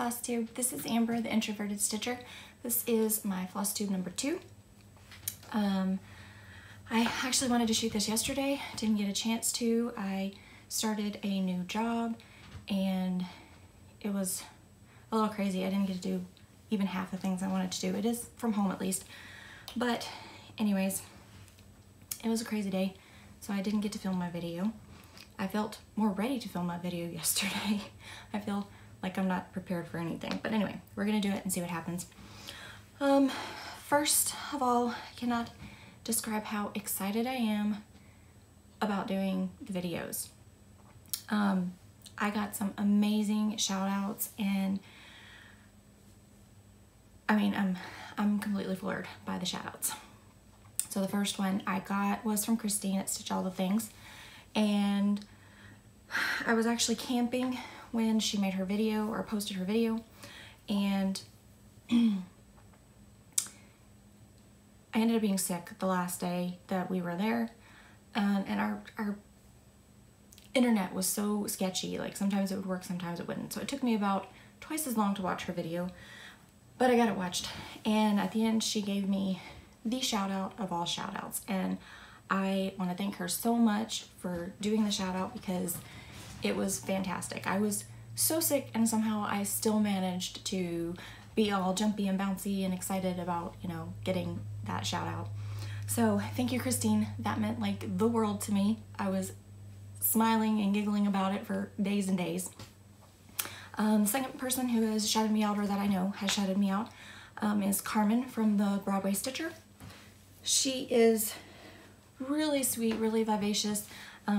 Flosstube. This is Amber, the introverted stitcher. This is my Flosstube number 2. I actually wanted to shoot this yesterday, didn't get a chance to. I started a new job and it was a little crazy. I didn't get to do even half the things I wanted to do. It is from home at least. But anyways, it was a crazy day, so I didn't get to film my video. I felt more ready to film my video yesterday. I feel like I'm not prepared for anything. But anyway, we're gonna do it and see what happens. First of all, I cannot describe how excited I am about doing the videos. I got some amazing shout outs, and I mean, I'm completely floored by the shout outs. So the first one I got was from Christine at Stitch All the Things, and I was actually camping when she made her video or posted her video, and I ended up being sick the last day that we were there, and our internet was so sketchy. Like sometimes it would work, sometimes it wouldn't. So it took me about twice as long to watch her video, but I got it watched. And at the end, she gave me the shout out of all shout outs. And I want to thank her so much for doing the shout out because it was fantastic. I was so sick and somehow I still managed to be all jumpy and bouncy and excited about, you know, getting that shout out. So thank you, Christine. That meant like the world to me. I was smiling and giggling about it for days and days. The second person who has shouted me out, or that I know has shouted me out, is Carmen from the Broadway Stitcher. She is really sweet, really vivacious.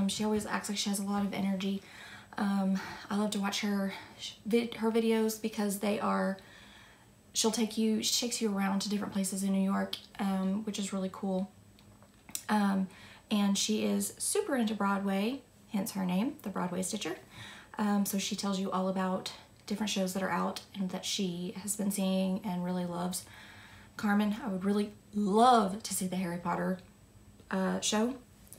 She always acts like she has a lot of energy. I love to watch her videos because they are, she takes you around to different places in New York, which is really cool. And she is super into Broadway, hence her name, the Broadway Stitcher. So she tells you all about different shows that are out and that she has been seeing and really loves. Carmen, I would really love to see the Harry Potter show.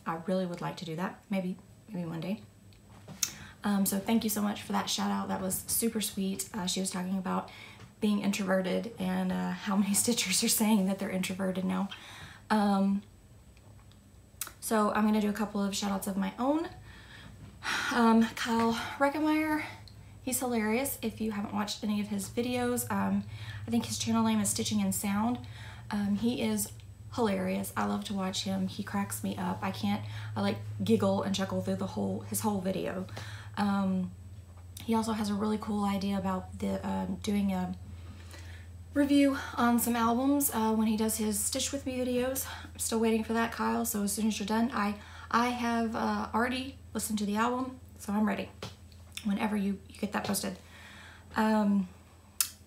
I really would like to do that, maybe one day. So thank you so much for that shout out. That was super sweet. She was talking about being introverted and how many stitchers are saying that they're introverted now. So I'm gonna do a couple of shout outs of my own. Kyle Reckemeyer, he's hilarious. If you haven't watched any of his videos, I think his channel name is Stitching in Sound. He is hilarious. I love to watch him. He cracks me up. I like giggle and chuckle through his whole video. He also has a really cool idea about doing a review on some albums when he does his Stitch With Me videos. I'm still waiting for that, Kyle, so as soon as you're done, I have already listened to the album, so I'm ready whenever you get that posted.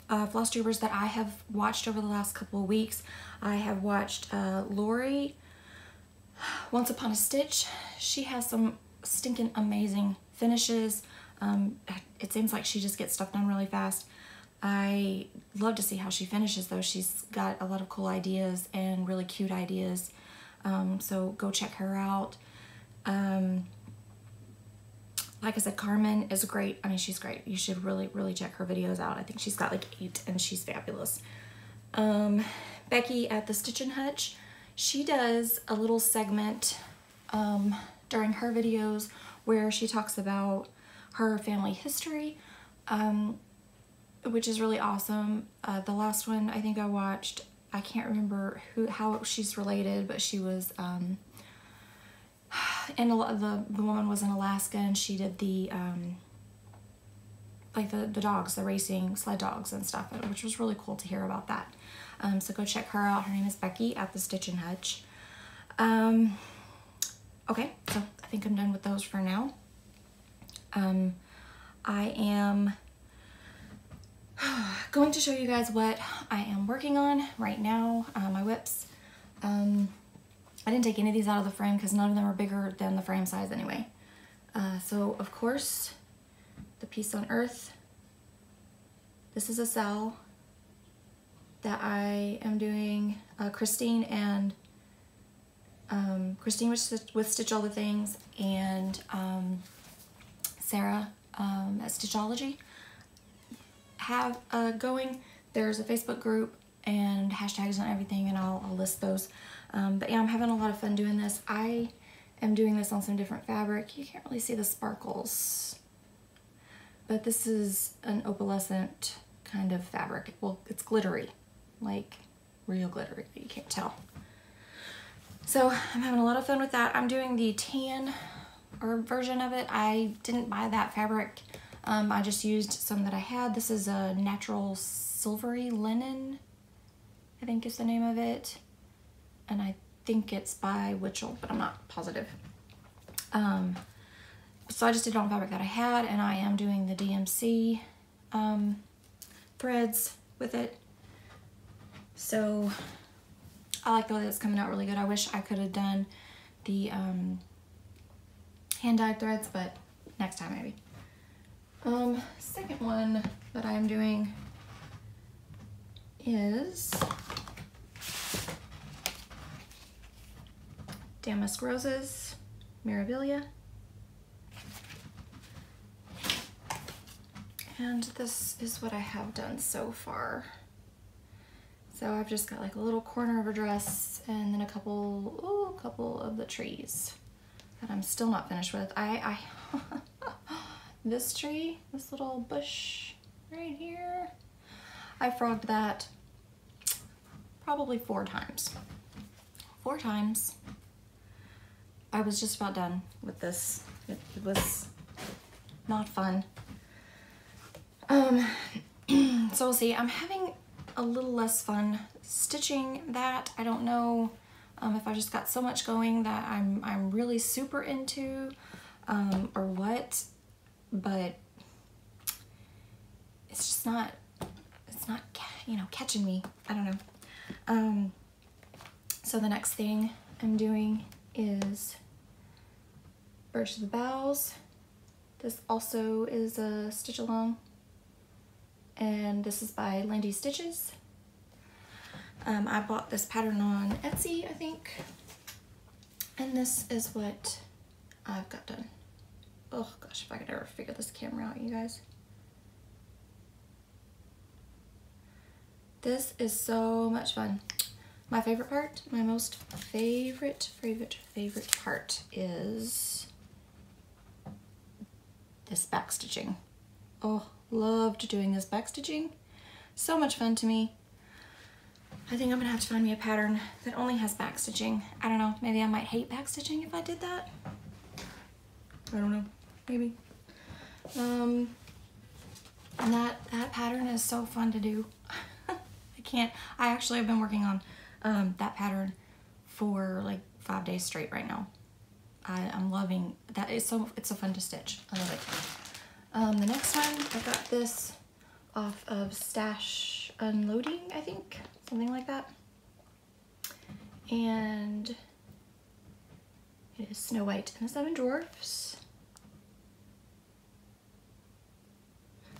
Flosstubers that I have watched over the last couple of weeks, I have watched Lori, Once Upon a Stitch. She has some stinking amazing finishes. It seems like she just gets stuff done really fast. I love to see how she finishes though. She's got a lot of cool ideas and really cute ideas. So go check her out. Like I said, Carmen is great. I mean, she's great. You should really check her videos out. I think she's got like 8 and she's fabulous. Becky at the Stitch and Hutch, she does a little segment during her videos where she talks about her family history, which is really awesome. The last one I think I watched, I can't remember how she's related, but she was and the woman was in Alaska, and she did the like the dogs, the racing sled dogs and stuff, which was really cool to hear about that. So go check her out. Her name is Becky at the Stitch and Hutch. Okay, so I think I'm done with those for now. I am going to show you guys what I am working on right now. My whips. I didn't take any of these out of the frame because none of them are bigger than the frame size anyway. So of course, the Peace on Earth. This is a cell that I am doing. Christine and Christine with Stitch All the Things, and Sarah at Stitchology have going, there's a Facebook group and hashtags and everything, and I'll list those. But yeah, I'm having a lot of fun doing this. I am doing this on some different fabric. You can't really see the sparkles, but this is an opalescent kind of fabric. Well, it's glittery, like real glittery, but you can't tell. So I'm having a lot of fun with that. I'm doing the tan or version of it. I didn't buy that fabric. I just used some that I had. This is a natural silvery linen, I think is the name of it. And I think it's by Witchell, but I'm not positive. So I just did it on fabric that I had, and I am doing the DMC threads with it. So I like the way that's coming out really good. I wish I could have done the hand-dyed threads, but next time maybe. Second one that I am doing is Damask Roses, Mirabilia. And this is what I have done so far. So I've just got like a little corner of a dress and then a couple of the trees that I'm still not finished with. This tree, this little bush right here, I frogged that probably 4 times. 4 times. I was just about done with this. It was not fun. So we'll see. I'm having a little less fun stitching that. I don't know if I just got so much going that I'm really super into or what, but it's just not, you know, catching me. I don't know. So the next thing I'm doing is Birch of the Boughs. This also is a stitch along, and this is by Lindy Stitches. I bought this pattern on Etsy, I think, and this is what I've got done. Oh gosh, if I could ever figure this camera out, you guys. This is so much fun. My favorite part, my most favorite part is this back stitching. Oh, loved doing this back stitching. So much fun to me. I think I'm gonna have to find me a pattern that only has back stitching. I don't know, maybe I might hate back stitching if I did that. I don't know, maybe. And that pattern is so fun to do. I actually have been working on that pattern for like 5 days straight right now. I'm loving that. It's so fun to stitch. I love it. The next one, I got this off of Stash Unloading, I think, something like that. And it is Snow White and the 7 Dwarfs.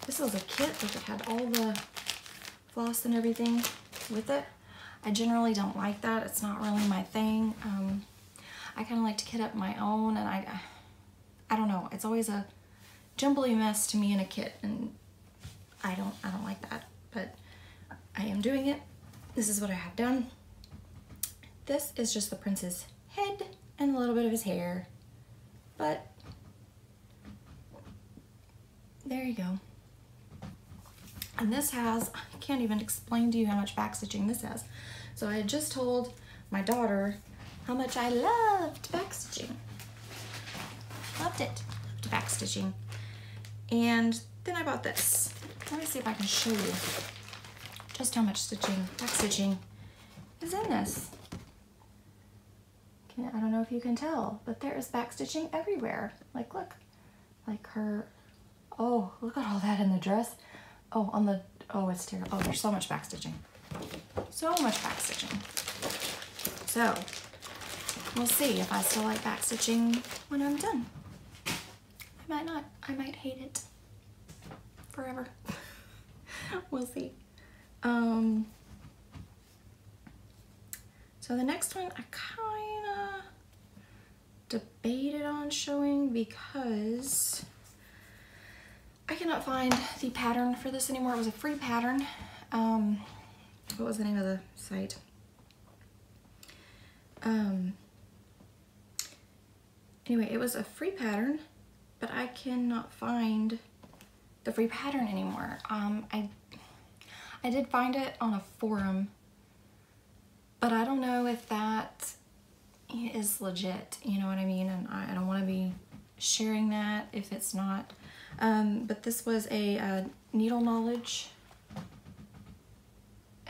This was a kit that had all the floss and everything with it. I generally don't like that. It's not really my thing. I kind of like to kit up my own, and I don't know. It's always a jumbly mess to me in a kit, and I don't like that. But I am doing it. This is what I have done. This is just the prince's head and a little bit of his hair, but there you go. And this has, I can't even explain to you how much back stitching this has. So I had just told my daughter how much I loved back stitching. Loved it, loved back stitching. And then I bought this. Let me see if I can show you just how much back stitching is in this. I don't know if you can tell, but there is back stitching everywhere. Like, look, like her, oh, look at all that in the dress. Oh, on the, oh, it's terrible. Oh, there's so much back stitching. So much back stitching. So, we'll see if I still like back stitching when I'm done. I might not. I might hate it forever. We'll see. So the next one I kinda debated on showing because I cannot find the pattern for this anymore. It was a free pattern. What was the name of the site? Anyway, it was a free pattern, but I cannot find the free pattern anymore. I did find it on a forum, but I don't know if that is legit, you know what I mean? And I don't want to be sharing that if it's not. But this was a needle knowledge,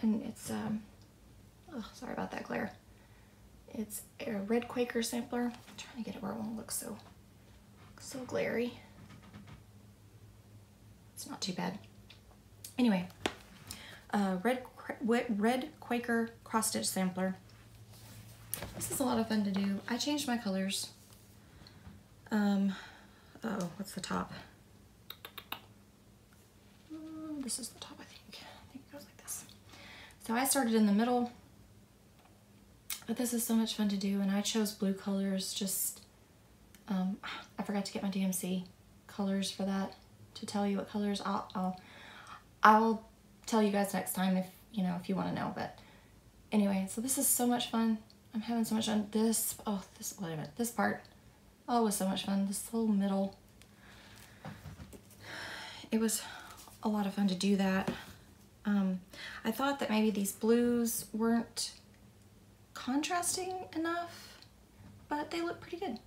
and it's oh, sorry about that glare. It's a red Quaker sampler. I'm trying to get it where it won't look so glary. It's not too bad. Anyway, red Quaker cross stitch sampler. This is a lot of fun to do. I changed my colors. Oh, what's the top? This is the top, I think. I think it goes like this. So I started in the middle, but this is so much fun to do, and I chose blue colors. Just, I forgot to get my DMC colors for that, to tell you what colors. I'll tell you guys next time if you want to know. But anyway, so this is so much fun. I'm having so much fun. This part, oh, it was so much fun. This whole middle, it was a lot of fun to do that. I thought that maybe these blues weren't contrasting enough, but they look pretty good.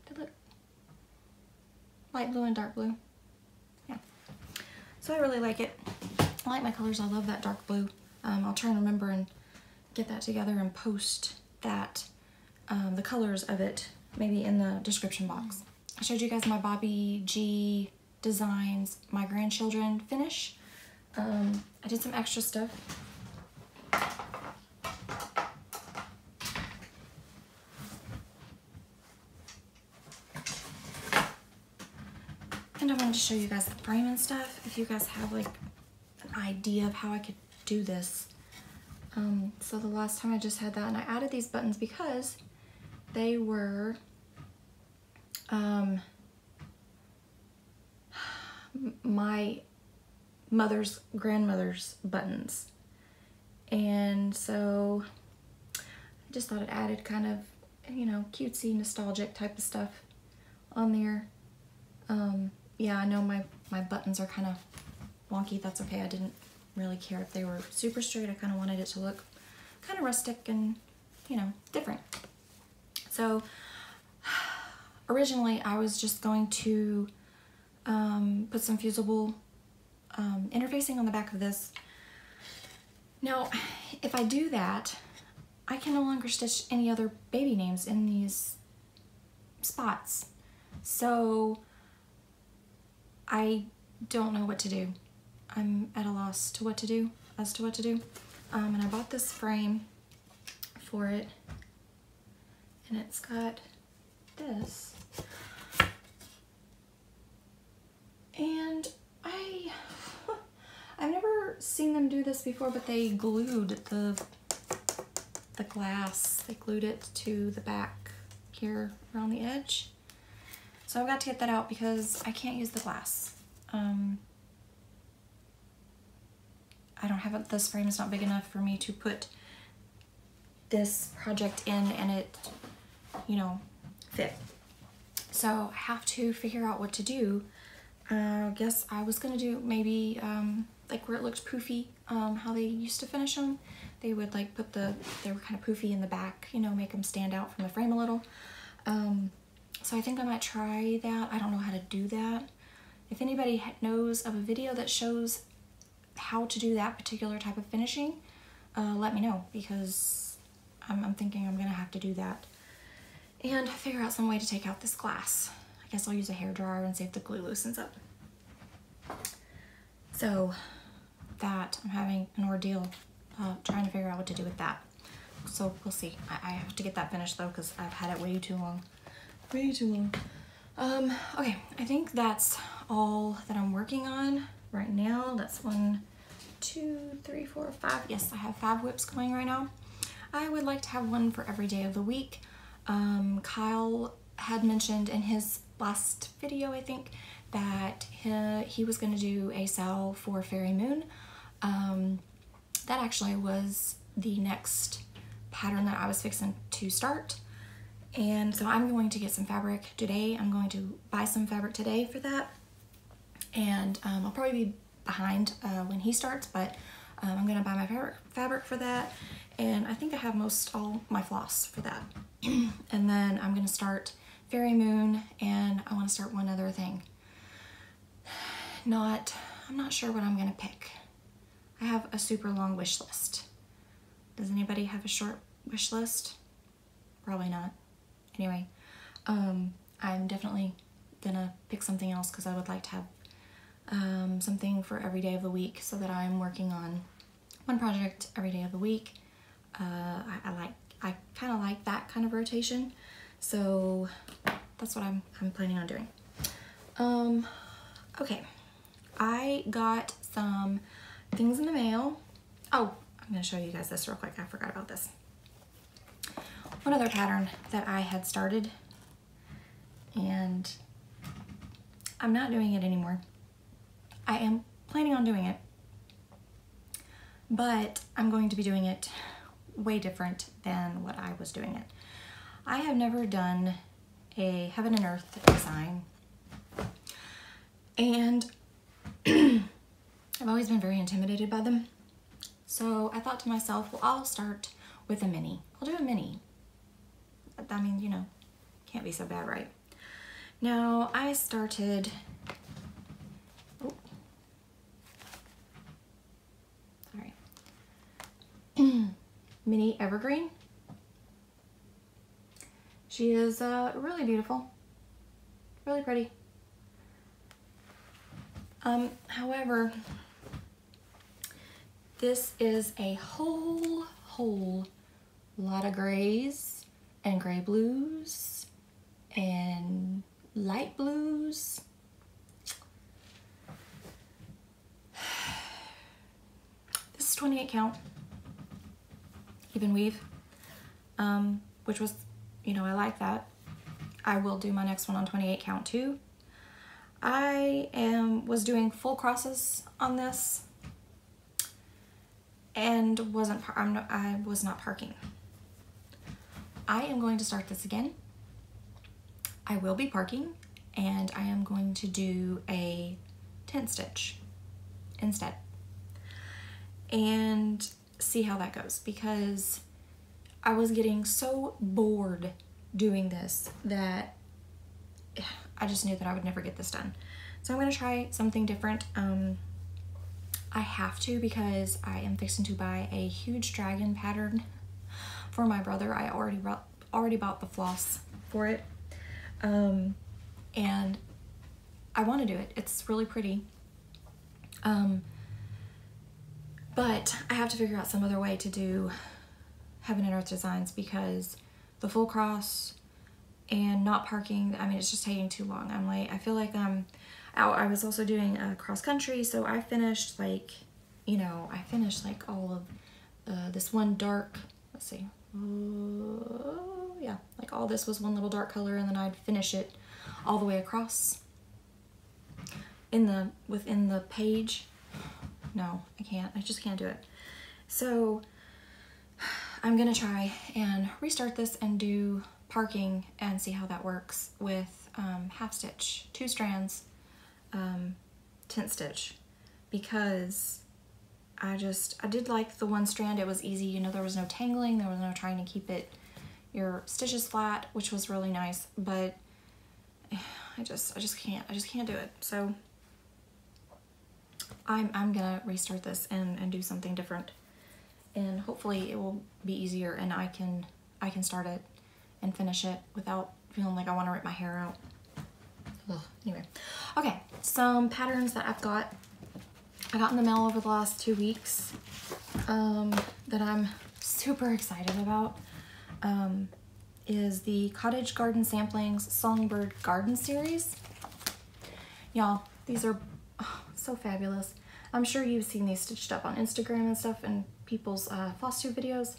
They look light blue and dark blue. Yeah. So I really like it. I like my colors. I love that dark blue. I'll try and remember and get that together and post that, the colors of it, maybe in the description box. I showed you guys my Bobby G Designs My Grandchildren finish. I did some extra stuff. And I wanted to show you guys the frame and stuff, if you guys have like an idea of how I could do this. So the last time I just had that, and I added these buttons because they were my grandmother's buttons, and so I just thought it added kind of, cutesy, nostalgic type of stuff on there. Yeah, I know my buttons are kind of wonky. That's okay. I didn't really care if they were super straight. I kind of wanted it to look kind of rustic and, different. So originally I was just going to put some fusible interfacing on the back of this. Now, if I do that, I can no longer stitch any other baby names in these spots. So I don't know what to do. I'm at a loss to what to do, and I bought this frame for it, and it's got this, and I've never seen them do this before, but they glued the glass. They glued it to the back here around the edge. So I've got to get that out because I can't use the glass. I don't have it, this frame is not big enough for me to put this project in and it, fit. So I have to figure out what to do. I guess I was gonna do maybe like where it looked poofy, how they used to finish them. They would like they were kind of poofy in the back, make them stand out from the frame a little. So I think I might try that. I don't know how to do that. If anybody knows of a video that shows how to do that particular type of finishing, let me know, because I'm thinking I'm gonna have to do that and figure out some way to take out this glass. I guess I'll use a hairdryer and see if the glue loosens up. So that, I'm having an ordeal trying to figure out what to do with that. So we'll see. I have to get that finished though, because I've had it way too long. Okay, I think that's all that I'm working on right now. That's 1, 2, 3, 4, 5. Yes, I have 5 whips going right now. I would like to have one for every day of the week. Kyle had mentioned in his last video, I think, that he was going to do a sale for Fairy Moon. That actually was the next pattern that I was fixing to start. And so I'm going to get some fabric today. I'm going to buy some fabric today for that. And I'll probably be behind when he starts, but I'm going to buy my fabric for that. And I think I have all my floss for that. And then I'm going to start Fairy Moon, and I want to start one other thing. I'm not sure what I'm going to pick. I have a super long wish list. Does anybody have a short wish list? Probably not. Anyway, I'm definitely gonna pick something else because I would like to have something for every day of the week, so that I'm working on one project every day of the week. I kind of like that kind of rotation, so that's what I'm planning on doing. Okay, I got some things in the mail. Oh, I'm gonna show you guys this real quick. I forgot about this. One other pattern that I had started, and I'm not doing it anymore. I am planning on doing it, but I'm going to be doing it way different than what I was doing it. I have never done a heaven and earth design, and I've always been very intimidated by them. So I thought to myself, well, I'll start with a mini. I'll do a mini. I mean, you know, can't be so bad, right? Now, I started, Mini Evergreen. She is really beautiful, really pretty. However, this is a whole lot of grays and gray blues and light blues. This is 28 count, even weave, which was, you know, I like that. I will do my next one on 28 count too. I was doing full crosses on this and I was not parking. I am going to start this again. I will be parking, and I am going to do a tent stitch instead and see how that goes, because I was getting so bored doing this that I just knew that I would never get this done. So I'm going to try something different. I have to, because I am fixing to buy a huge dragon pattern for my brother. I already bought the floss for it, and I want to do it. It's really pretty, but I have to figure out some other way to do heaven and earth designs, because the full cross and not parking, I mean, it's just taking too long. I'm late. I feel like I was also doing cross country, so I finished like, you know, I finished like all of this one dark, let's see, yeah, like all this was one little dark color, and then I'd finish it all the way across within the page. No, I can't. I just can't do it. So I'm gonna try and restart this and do parking and see how that works with half stitch, 2 strands, tent stitch, because I did like the one strand. It was easy, you know, there was no tangling, there was no trying to keep your stitches flat, which was really nice, but I just can't do it. So I'm gonna restart this and do something different, and hopefully it will be easier, and I can start it and finish it without feeling like I want to rip my hair out. Ugh. Anyway, okay, some patterns that I got in the mail over the last 2 weeks that I'm super excited about is the Cottage Garden Samplings Songbird Garden Series. Y'all, these are so fabulous. I'm sure you've seen these stitched up on Instagram and stuff, and people's Flosstube videos.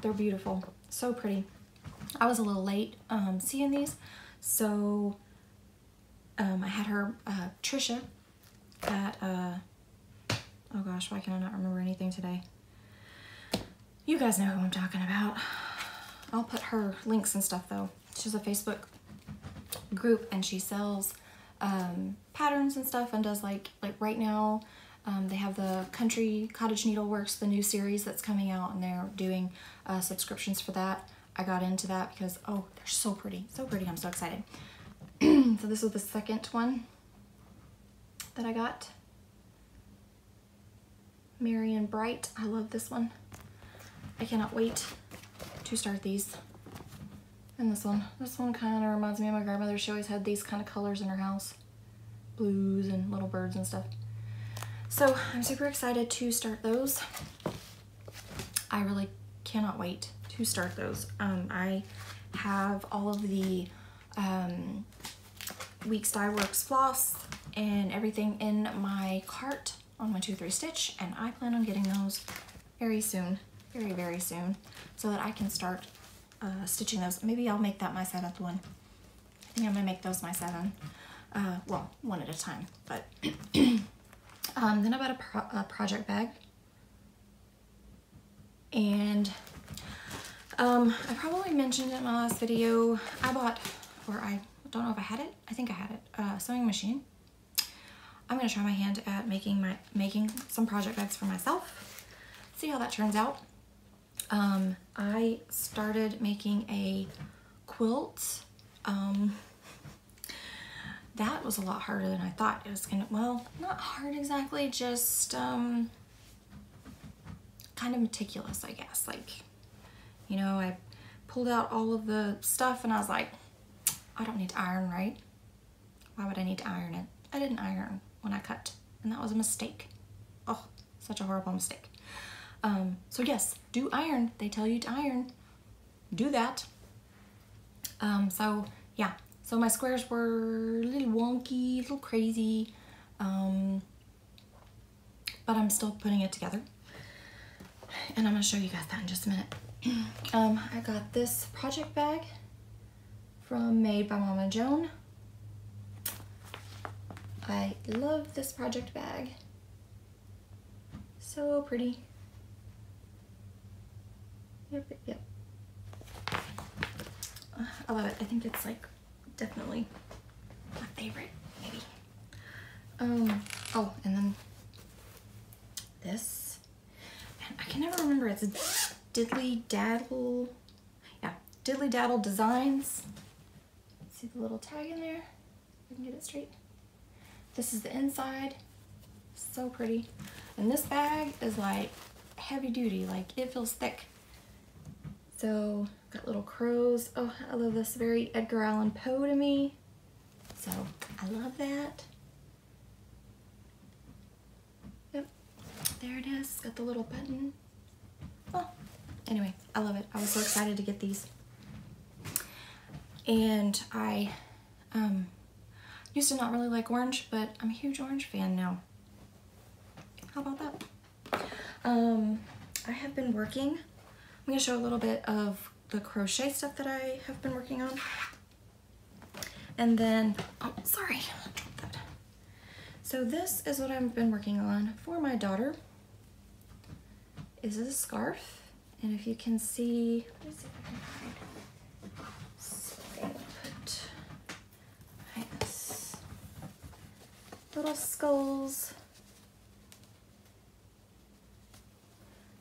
They're beautiful, so pretty. I was a little late seeing these, so I had her, Trisha, at, oh gosh, why can I not remember anything today? You guys know who I'm talking about. I'll put her links and stuff though. She's a Facebook group and she sells patterns and stuff and does like right now they have the Country Cottage Needleworks, the new series that's coming out, and they're doing subscriptions for that. I got into that because, oh, they're so pretty, so pretty. I'm so excited. So this was the second one that I got. Merry and Bright. I love this one. I cannot wait to start these. And this one kind of reminds me of my grandmother. She always had these kind of colors in her house. Blues and little birds and stuff. So I'm super excited to start those. I really cannot wait to start those. I have all of the Weeks Dye Works floss and everything in my cart on 1-2-3 Stitch, and I plan on getting those very soon, very, very soon, so that I can start stitching those. Maybe I'll make that my 7th one. I think I'm gonna make those my 7. Well, one at a time, but then I bought a project bag, and I probably mentioned it in my last video. I bought, or I don't know if I had it. I think I had it. Sewing machine. I'm gonna try my hand at making some project bags for myself. See how that turns out. I started making a quilt. That was a lot harder than I thought it was gonna. Well, not hard exactly, just kind of meticulous, I guess. Like, you know, I pulled out all of the stuff and I was like, I don't need to iron, right? Why would I need to iron it? I didn't iron when I cut, and that was a mistake. Oh, such a horrible mistake. So yes, do iron. They tell you to iron. Do that. So yeah, so my squares were a little wonky, a little crazy, but I'm still putting it together. And I'm gonna show you guys that in just a minute. I got this project bag from Made by Mama Joan. I love this project bag. So pretty. Yep. I love it. I think it's like definitely my favorite, maybe. Oh, and then this. And I can never remember. It's Daddle. Yeah, Daddle Designs. See the little tag in there? I can get it straight. This is the inside. So pretty. And this bag is like heavy duty, like it feels thick. So got little crows. Oh, I love this. Very Edgar Allan Poe to me. So I love that. Yep, there it is. Got the little button. Oh, anyway, I love it. I was so excited to get these. And I used to not really like orange, but I'm a huge orange fan now. How about that? I have been working. I'm gonna show a little bit of the crochet stuff that I have been working on. And then, oh, sorry, I dropped that. So this is what I've been working on for my daughter. Is a scarf. And if you can see, let me see if I can find. So I'm gonna put this little skulls.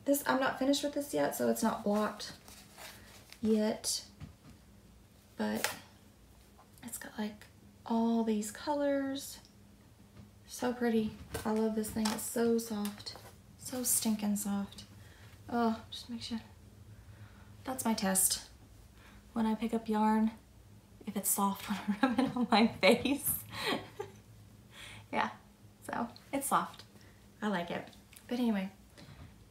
This, I'm not finished with this yet, so it's not blocked yet, but it's got like all these colors. So pretty. I love this thing. It's so soft. So stinking soft. Oh, just makes you, that's my test. When I pick up yarn, if it's soft when I rub it on my face. Yeah, so it's soft. I like it. But anyway,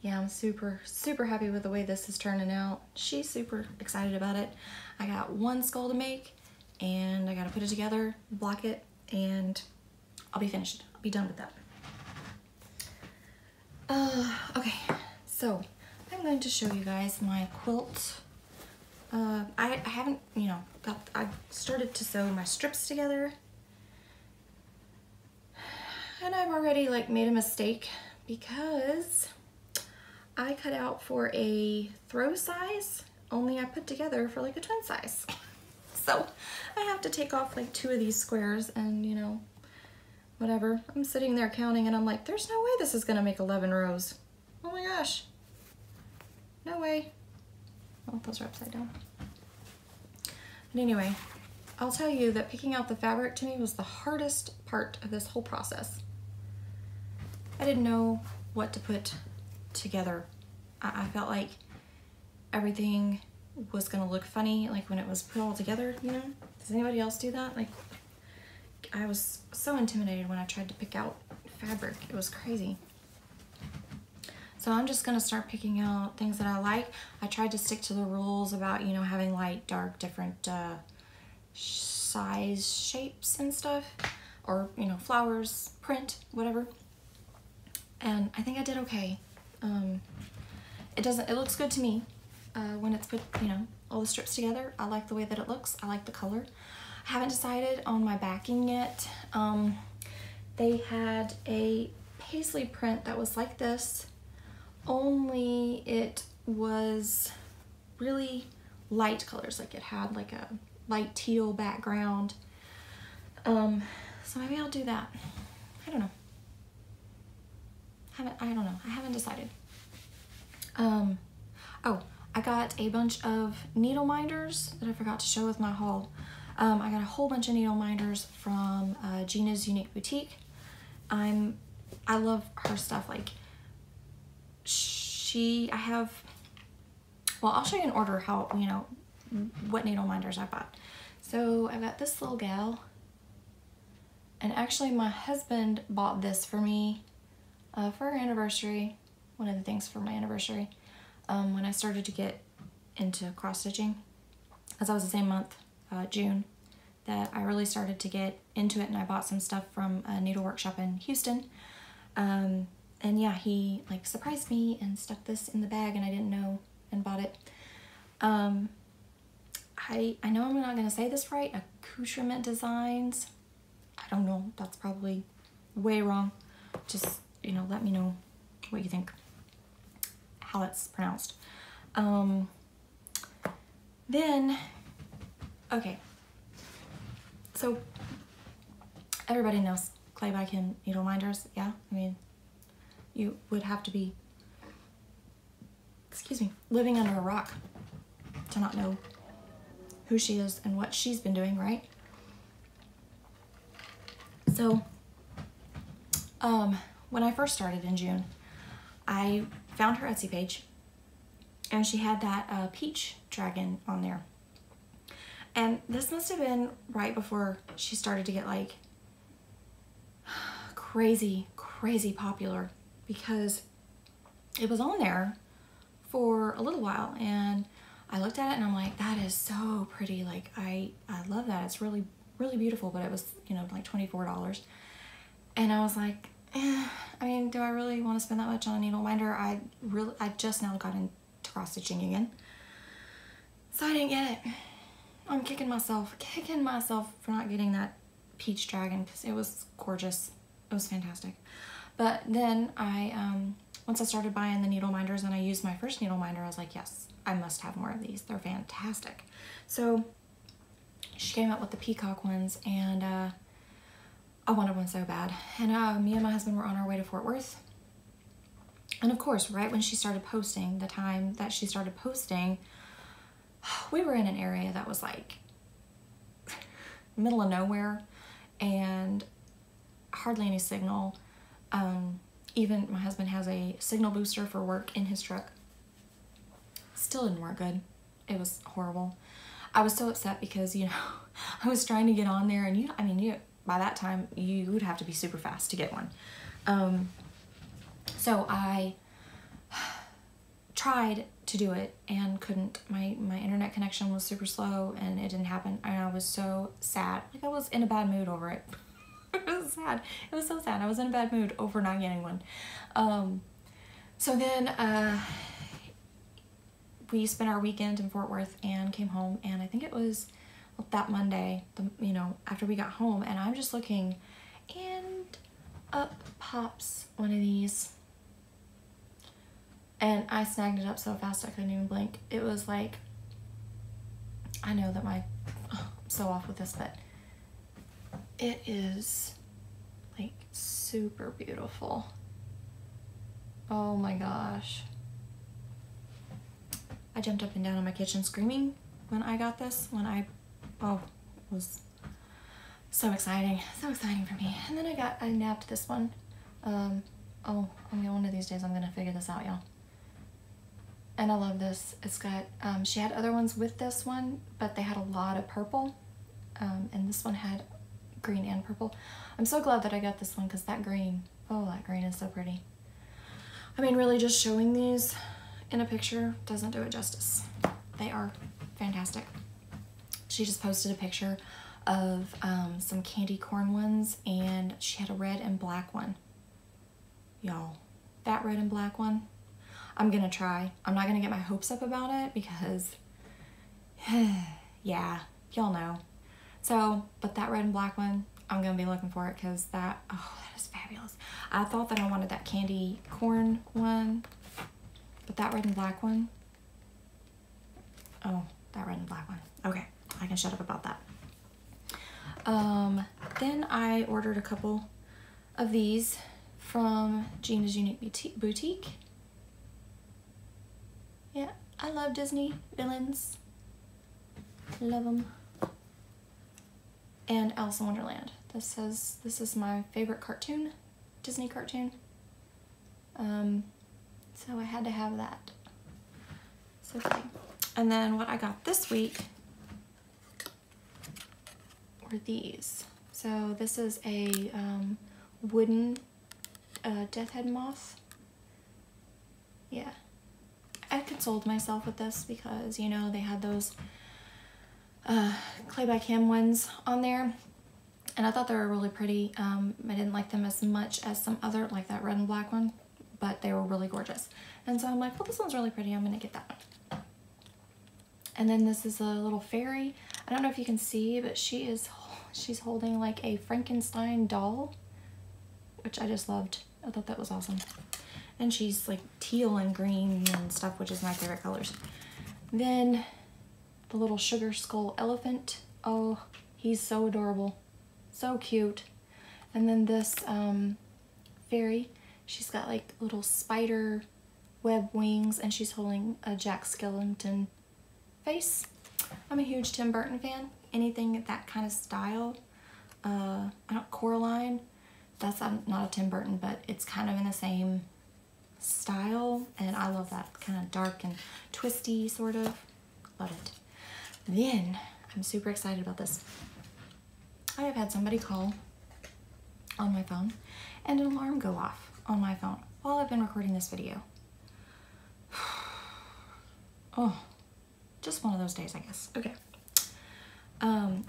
yeah, I'm super, super happy with the way this is turning out. She's super excited about it. I got one skull to make, and I gotta put it together, block it, and I'll be finished. I'll be done with that. Okay, so I'm going to show you guys my quilt. I haven't, you know, I started to sew my strips together, And I've already like made a mistake because I cut out for a throw size, only I put together for like a twin size. So I have to take off like 2 of these squares and, you know, whatever. I'm sitting there counting and I'm like, there's no way this is gonna make 11 rows. Oh my gosh. No way. Oh, those are upside down. But anyway, I'll tell you that picking out the fabric to me was the hardest part of this whole process. I didn't know what to put together. I felt like everything was gonna look funny, like when it was put all together, you know? Does anybody else do that? Like, I was so intimidated when I tried to pick out fabric. It was crazy. So I'm just gonna start picking out things that I like. I tried to stick to the rules about, you know, having light, dark, different size, shapes and stuff, or, you know, flowers, print, whatever. And I think I did okay. It looks good to me when it's put, you know, all the strips together. I like the way that it looks. I like the color. I haven't decided on my backing yet. They had a paisley print that was like this, only it was really light colors. Like it had like a light teal background. So maybe I'll do that. I don't know. I don't know. I haven't decided. Oh, I got a bunch of needle minders that I forgot to show with my haul. I got a whole bunch of needle minders from Gina's Unique Boutique. I love her stuff. Like well, I'll show you in order how, you know, what needle minders I bought. So I got this little gal, and actually my husband bought this for me for our anniversary, one of the things for my anniversary, when I started to get into cross stitching, as I was the same month, June, that I really started to get into it, and I bought some stuff from a needle workshop in Houston. And yeah, he like surprised me and stuck this in the bag, and I didn't know, and bought it. I know I'm not gonna say this right, Accoutrement Designs. I don't know, that's probably way wrong. Just, you know, let me know what you think, how it's pronounced. Then, okay, so everybody knows clay by Kim needle minders, yeah? I mean, you would have to be, excuse me, living under a rock to not know who she is and what she's been doing, right? So, when I first started in June, I found her Etsy page, and she had that peach dragon on there. And this must have been right before she started to get like crazy popular, because it was on there for a little while, and I looked at it and I'm like, that is so pretty. Like I love that. It's really beautiful, but it was, you know, like $24. And I was like, I mean, do I really want to spend that much on a needle minder? I just now got into cross stitching again, so I didn't get it. I'm kicking myself for not getting that peach dragon, because it was gorgeous. It was fantastic. But then once I started buying the needle minders and I used my first needle minder, I was like, yes, I must have more of these. They're fantastic. So she came out with the peacock ones, and I wanted one so bad. And me and my husband were on our way to Fort Worth. And of course, right when she started posting, the time that she started posting, we were in an area that was like middle of nowhere and hardly any signal. Even my husband has a signal booster for work in his truck. Still didn't work good. It was horrible. I was so upset because, you know, I was trying to get on there, and by that time you would have to be super fast to get one. So I tried to do it and couldn't. My internet connection was super slow and it didn't happen, and I was so sad. Like, I was in a bad mood over it. It was sad. It was so sad. I was in a bad mood over not getting one. So then we spent our weekend in Fort Worth and came home, and I think it was that Monday, you know, after we got home, and I'm just looking, and up pops one of these. And I snagged it up so fast I couldn't even blink. It was like, I know that I'm so off with this, but it is like super beautiful. Oh my gosh. I jumped up and down in my kitchen screaming when I got this, it was so exciting for me. And then I nabbed this one. One of these days I'm gonna figure this out, y'all. And I love this. It's got, she had other ones with this one, but they had a lot of purple. And this one had green and purple. I'm so glad that I got this one because that green is so pretty. I mean, really just showing these in a picture doesn't do it justice. They are fantastic. She just posted a picture of some candy corn ones, and she had a red and black one. Y'all, that red and black one, I'm gonna try. I'm not gonna get my hopes up about it because, yeah, y'all know. So, but that red and black one, I'm gonna be looking for it because that is fabulous. I thought that I wanted that candy corn one, but that red and black one, that red and black one. Okay, I can shut up about that. Then I ordered a couple of these from Gina's Unique Boutique. Yeah, I love Disney villains. Love them. And Alice in Wonderland. This is my favorite cartoon, Disney cartoon. So I had to have that. So pretty. And then what I got this week were these. So this is a wooden death head moth. Yeah. I consoled myself with this because, you know, they had those Clay by Kim ones on there, and I thought they were really pretty. I didn't like them as much as some other, like that red and black one, but they were really gorgeous. And so I'm like, well, this one's really pretty, I'm gonna get that one. And then this is a little fairy. I don't know if you can see, but she's holding like a Frankenstein doll, which I just loved. I thought that was awesome. And she's like teal and green and stuff, which is my favorite colors. Then the little sugar skull elephant. Oh, he's so adorable. So cute. And then this fairy, she's got like little spider web wings, and she's holding a Jack Skellington face. I'm a huge Tim Burton fan. Anything that kind of style. Coraline, that's not a Tim Burton, but it's kind of in the same style, and I love that kind of dark and twisty sort of. Love it. Then I'm super excited about this. I have had somebody call on my phone and an alarm go off on my phone while I've been recording this video. Oh, just one of those days, I guess. Okay.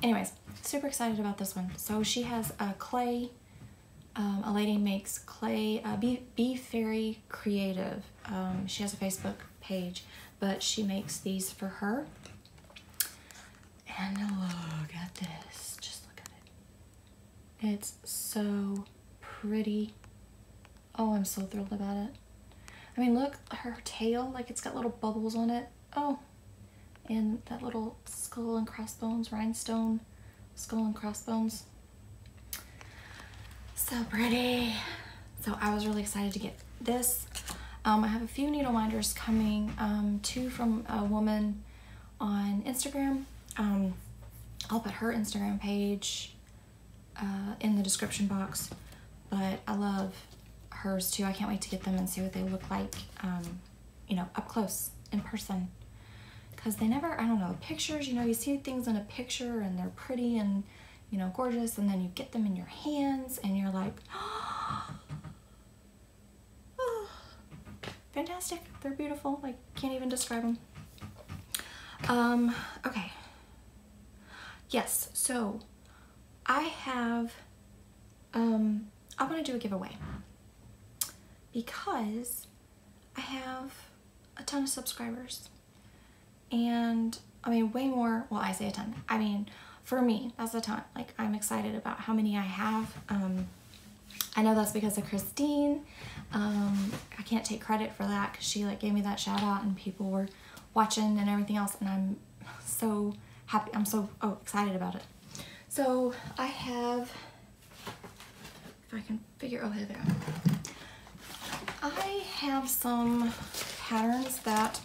Anyways, super excited about this one. So she has a clay. A lady makes clay, Bee Fairy Creative. She has a Facebook page, but she makes these for her. And look at this, just look at it. It's so pretty. Oh, I'm so thrilled about it. I mean, look, her tail, like it's got little bubbles on it. Oh, and that little skull and crossbones, rhinestone skull and crossbones. So pretty. So I was really excited to get this. I have a few needle minders coming, two from a woman on Instagram. I'll put her Instagram page in the description box, but I love hers too. I can't wait to get them and see what they look like, you know, up close in person. Because they never, I don't know, pictures, you know, you see things in a picture and they're pretty and, you know, gorgeous, and then you get them in your hands and you're like, oh, fantastic. They're beautiful. I can't even describe them. Okay. Yes, so I have, I'm going to do a giveaway because I have a ton of subscribers, and I mean, way more, well, I say a ton, I mean, for me, that's a ton. Like, I'm excited about how many I have. I know that's because of Christine. I can't take credit for that because she like gave me that shout out and people were watching and everything else, and I'm so happy. I'm so excited about it. So I have, if I can figure, oh, here they are. I have some patterns that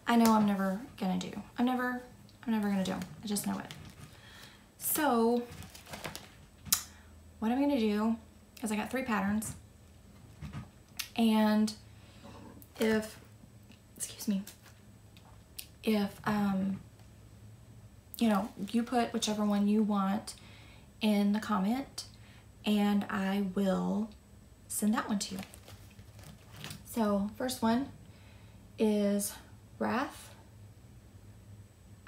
I know I'm never gonna do. I'm never gonna do them. I just know it. So what I'm gonna do is I got 3 patterns, and if, excuse me, if you know, you put whichever one you want in the comment and I will send that one to you. So first one is Wrath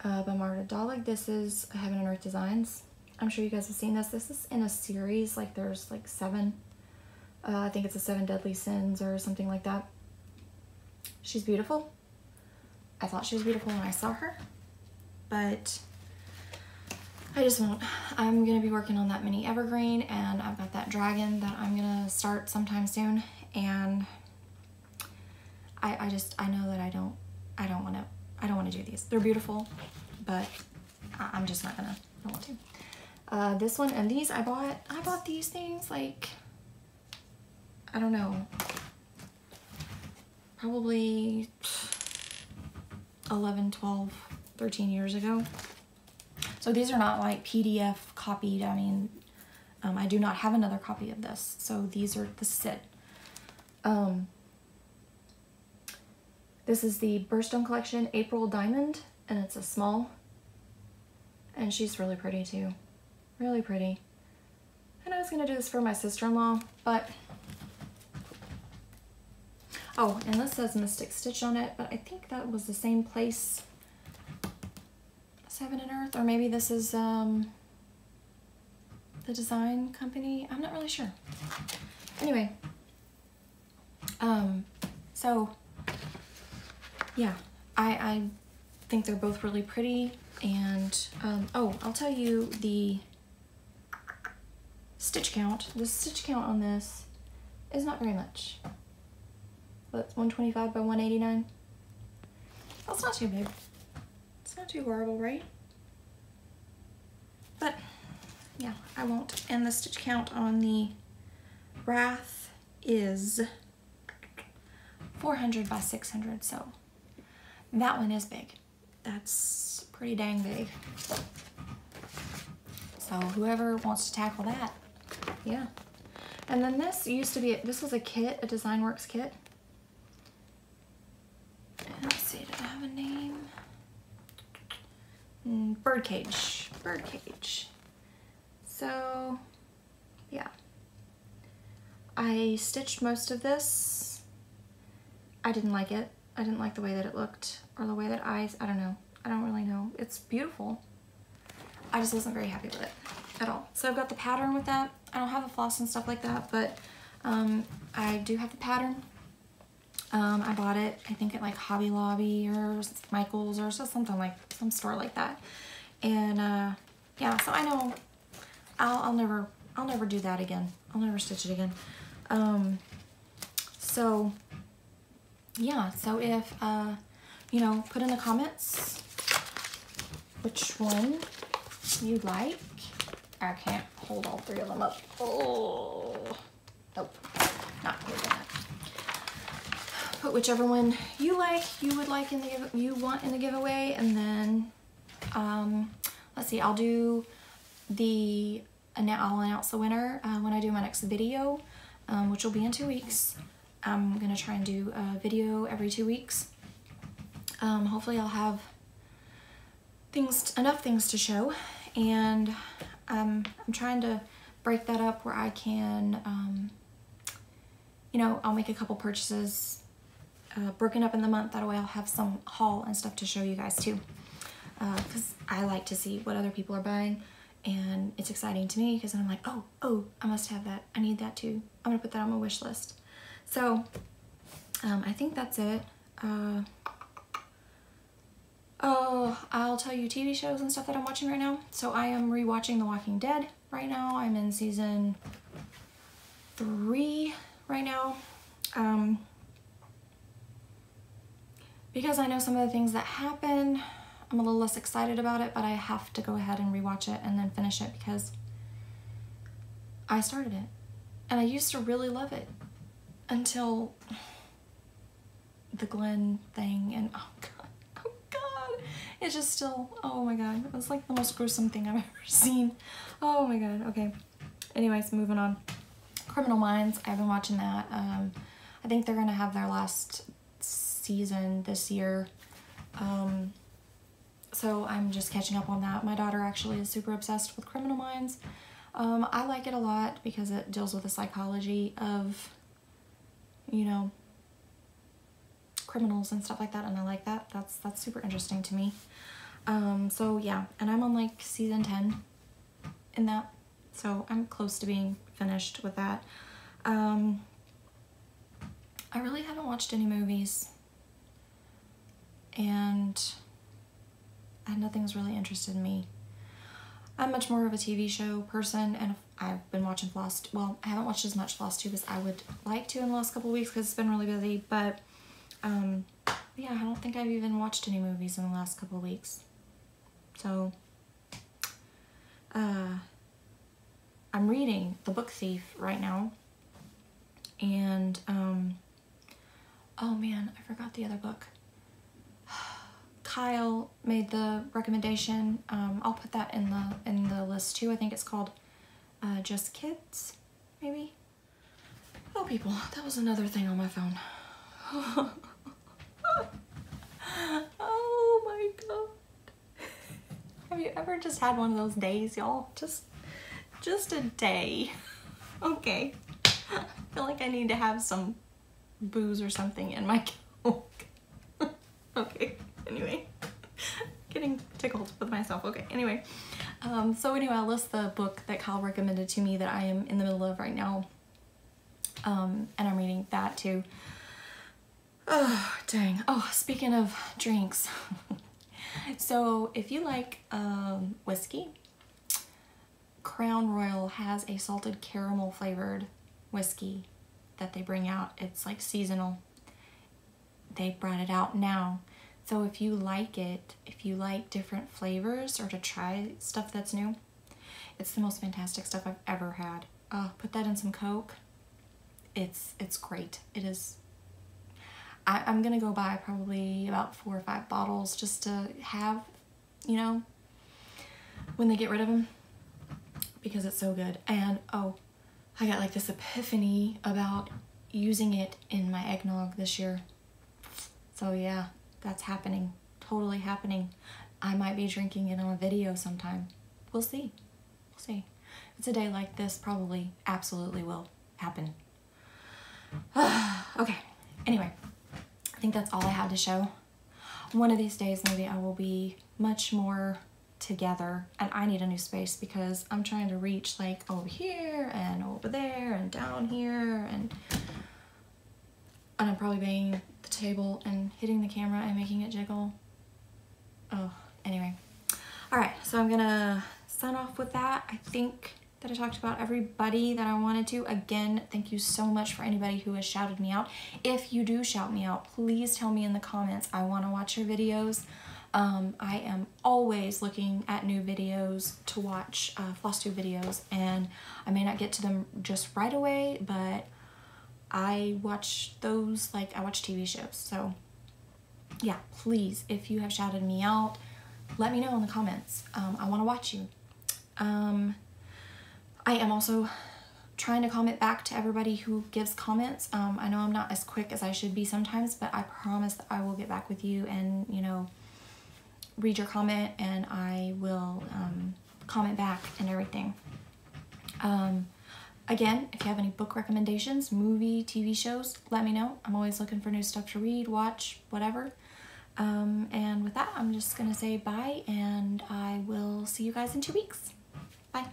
by Marta Daddle. This is Heaven and Earth Designs. I'm sure you guys have seen this. This is in a series, like there's like 7, I think it's the 7 Deadly Sins or something like that. She's beautiful. I thought she was beautiful when I saw her, but I just won't. I'm gonna be working on that mini evergreen, and I've got that dragon that I'm gonna start sometime soon, and I know that I don't want to do these. They're beautiful, but I'm just not gonna. I don't want to. This one and these I bought these things like, I don't know, probably 11, 12, 13 years ago. So these are not like PDF copied. I mean, I do not have another copy of this. So these are the sit. This is the Birthstone Collection April Diamond, and it's a small. And she's really pretty too. Really pretty. And I was gonna do this for my sister-in-law, but oh, and this says Mystic Stitch on it, but I think that was the same place as Heaven and Earth, or maybe this is the design company. I'm not really sure. Anyway, so yeah, I think they're both really pretty, and oh, I'll tell you the stitch count. The stitch count on this is not very much. That's 125 by 189. That's not too big. It's not too horrible, right? But yeah, I won't. And the stitch count on the Wrath is 400 by 600, so that one is big. That's pretty dang big. So whoever wants to tackle that, yeah. And then this used to be, this was a kit, a Design Works kit. Let's see, did I have a name? Birdcage. Birdcage. So, yeah. I stitched most of this. I didn't like it. I didn't like the way that it looked, or the way that I don't know. I don't really know. It's beautiful. I just wasn't very happy with it at all. So I've got the pattern with that. I don't have the floss and stuff like that, but I do have the pattern. I bought it, I think at like Hobby Lobby or Michael's or something like, some store like that. And yeah, so I know I'll never do that again. I'll never stitch it again. So yeah, so if you know, put in the comments which one you'd like. I can't hold all 3 of them up. Oh, nope, not holding that. Put whichever one you like, you would like in the you want in the giveaway, and then let's see, I'll do the I'll announce the winner when I do my next video, which will be in 2 weeks. I'm gonna try and do a video every 2 weeks. Hopefully I'll have enough things to show, and I'm trying to break that up where I can, you know, I'll make a couple purchases broken up in the month. That way I'll have some haul and stuff to show you guys too, because I like to see what other people are buying, and it's exciting to me because I'm like, oh, I must have that. I need that too. I'm gonna put that on my wish list. So I think that's it. Oh, I'll tell you TV shows and stuff that I'm watching right now. So I am rewatching The Walking Dead right now. I'm in season 3 right now. Because I know some of the things that happen, I'm a little less excited about it, but I have to go ahead and rewatch it and then finish it because I started it. And I used to really love it until the Glenn thing, and oh god, it's just still, oh my god, it was like the most gruesome thing I've ever seen. Oh my god. Okay, anyways, moving on. Criminal Minds, I've been watching that. I think they're gonna have their last season this year, so I'm just catching up on that. My daughter actually is super obsessed with Criminal Minds. I like it a lot because it deals with the psychology of, you know, criminals and stuff like that, and I like that. That's super interesting to me. So yeah, and I'm on like season 10 in that, so I'm close to being finished with that. I really haven't watched any movies, and nothing's really interested in me. I'm much more of a TV show person, and I've been watching well, I haven't watched as much Flosstube as I would like to in the last couple weeks because it's been really busy, but yeah, I don't think I've even watched any movies in the last couple of weeks. So, I'm reading The Book Thief right now, and, oh man, I forgot the other book. Kyle made the recommendation. I'll put that in the list too. I think it's called, Just Kids, maybe? Oh people, that was another thing on my phone. Oh my god. Have you ever just had one of those days, y'all? Just a day. Okay. I feel like I need to have some booze or something in my Coke. Okay, anyway. Getting tickled with myself. Okay, anyway. So anyway, I'll list the book that Kyle recommended to me that I am in the middle of right now. And I'm reading that too. Oh, dang. Oh, speaking of drinks. So if you like whiskey, Crown Royal has a salted caramel flavored whiskey that they bring out. It's like seasonal. They brought it out now. So if you like it, if you like different flavors or to try stuff that's new, it's the most fantastic stuff I've ever had. Put that in some Coke. It's great. It is. I'm gonna go buy probably about 4 or 5 bottles just to have, you know, when they get rid of them, because it's so good. And oh, I got like this epiphany about using it in my eggnog this year. So yeah, that's happening. Totally happening. I might be drinking it on a video sometime. We'll see. We'll see. It's a day like this, probably absolutely will happen. Okay, anyway, I think that's all I had to show. One of these days, maybe I will be much more together, and I need a new space because I'm trying to reach like over here and over there and down here, and I'm probably banging the table and hitting the camera and making it jiggle. Oh, anyway. All right, so I'm gonna sign off with that. I think that I talked about everybody that I wanted to. Again, thank you so much for anybody who has shouted me out. If you do shout me out, please tell me in the comments. I want to watch your videos. I am always looking at new videos to watch, Flosstube videos, and I may not get to them just right away, but I watch those like I watch TV shows. So yeah, please, if you have shouted me out, let me know in the comments. I want to watch you. I am also trying to comment back to everybody who gives comments. I know I'm not as quick as I should be sometimes, but I promise that I will get back with you and, you know, read your comment, and I will comment back and everything. Again, if you have any book recommendations, movie, TV shows, let me know. I'm always looking for new stuff to read, watch, whatever. And with that, I'm just gonna say bye, and I will see you guys in 2 weeks. Bye.